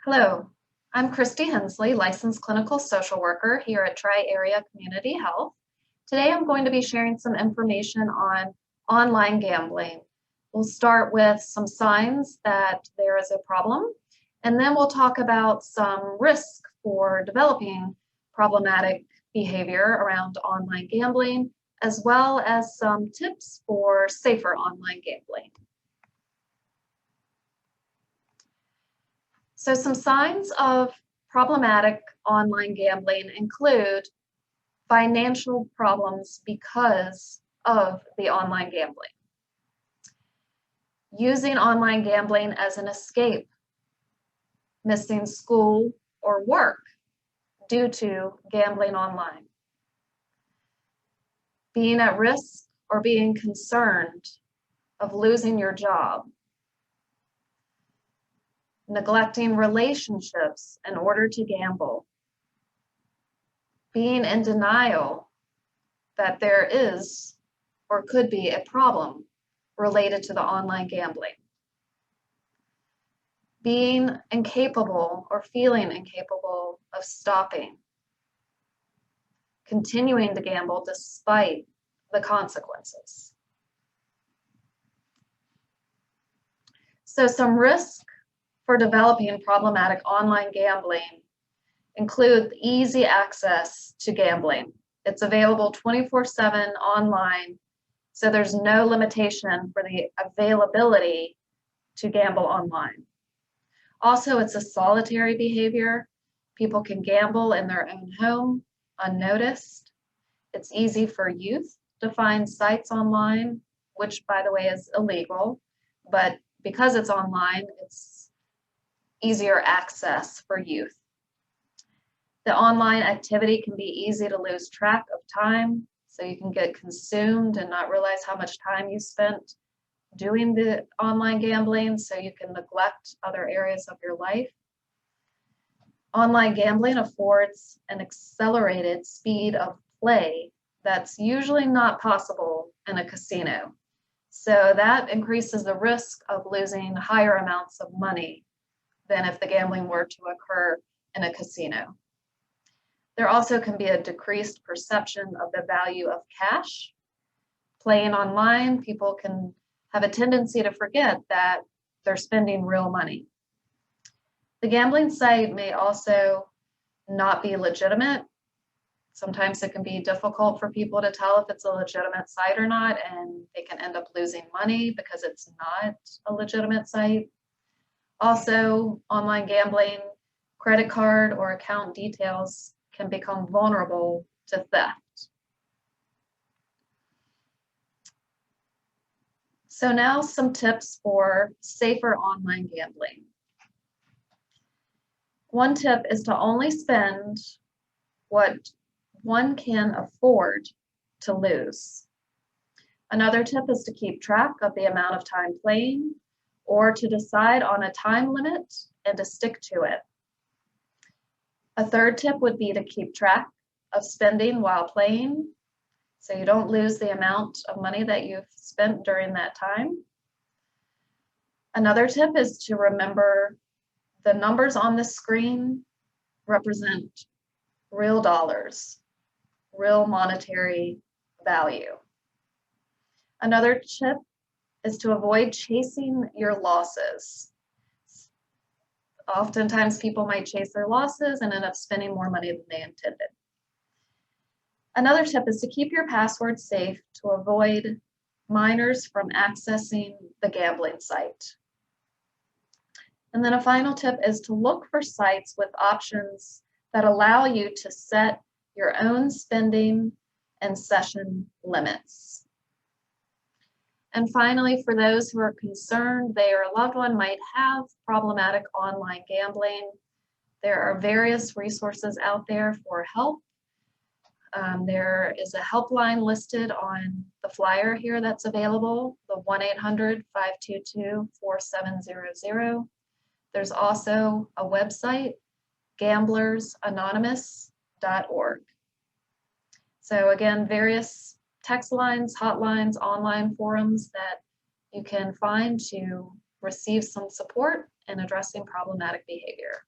Hello, I'm Christy Hensley, licensed clinical social worker here at Tri-Area Community Health. Today I'm going to be sharing some information on online gambling. We'll start with some signs that there is a problem, and then we'll talk about some risk for developing problematic behavior around online gambling, as well as some tips for safer online gambling. So some signs of problematic online gambling include financial problems because of the online gambling. Using online gambling as an escape, missing school or work due to gambling online. Being at risk or being concerned of losing your job. Neglecting relationships in order to gamble, being in denial that there is or could be a problem related to the online gambling, being incapable or feeling incapable of stopping, continuing to gamble despite the consequences. So some risk for developing problematic online gambling include easy access to gambling. It's available 24/7 online, so there's no limitation for the availability to gamble online. Also, it's a solitary behavior. People can gamble in their own home unnoticed. It's easy for youth to find sites online, which, by the way, is illegal, but because it's online, it's easier access for youth. The online activity can be easy to lose track of time, so you can get consumed and not realize how much time you spent doing the online gambling, so you can neglect other areas of your life. Online gambling affords an accelerated speed of play that's usually not possible in a casino. So that increases the risk of losing higher amounts of money than if the gambling were to occur in a casino. There also can be a decreased perception of the value of cash. Playing online, people can have a tendency to forget that they're spending real money. The gambling site may also not be legitimate. Sometimes it can be difficult for people to tell if it's a legitimate site or not, and they can end up losing money because it's not a legitimate site. Also, online gambling, credit card or account details can become vulnerable to theft. So now some tips for safer online gambling. One tip is to only spend what one can afford to lose. Another tip is to keep track of the amount of time playing, or to decide on a time limit and to stick to it. A third tip would be to keep track of spending while playing, so you don't lose the amount of money that you've spent during that time. Another tip is to remember the numbers on the screen represent real dollars, real monetary value. Another tip is to avoid chasing your losses. Oftentimes people might chase their losses and end up spending more money than they intended. Another tip is to keep your password safe to avoid minors from accessing the gambling site. And then a final tip is to look for sites with options that allow you to set your own spending and session limits. And finally, for those who are concerned their loved one might have problematic online gambling, there are various resources out there for help. There is a helpline listed on the flyer here that's available, the 1-800-522-4700. There's also a website, gamblersanonymous.org. So again, various text lines, hotlines, online forums that you can find to receive some support in addressing problematic behavior.